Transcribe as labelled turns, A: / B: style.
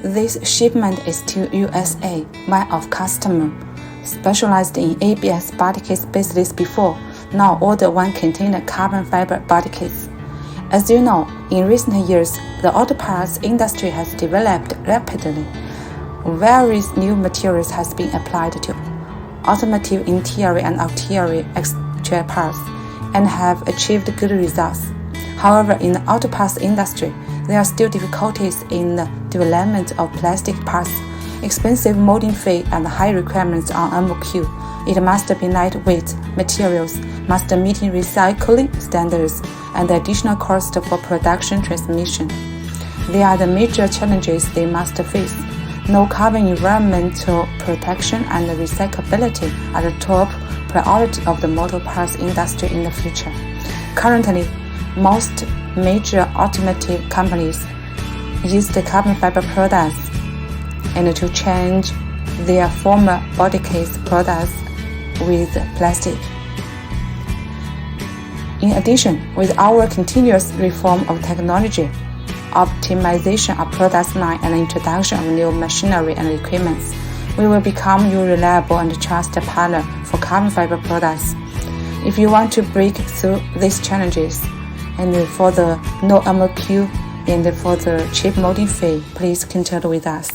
A: This shipment is to USA, one of customer specialized in ABS body kit specialists before, now order one container carbon fiber body kits. As you know, in recent years, the auto parts industry has developed rapidly. Various new materials has been applied to automotive interior and exterior exterior parts and have achieved good results. However, in the auto parts industry, there are still difficulties in the development of plastic parts, expensive molding fee, and high requirements on MOQ. It must be lightweight materials, must meet recycling standards, and additional cost for production transmission. They are the major challenges they must face. No carbon environmental protection and recyclability are the top priority of the motor parts industry in the future. Currently, most major automotive companies use the carbon fiber products and to change their former body kit products with plastic. In addition, with our continuous reform of technology, optimization of product line, and introduction of new machinery and equipment, we will become your reliable and trusted partner for carbon fiber products. If you want to break through these challenges, and for the no MOQ and for the cheap molding fee, please contact with us.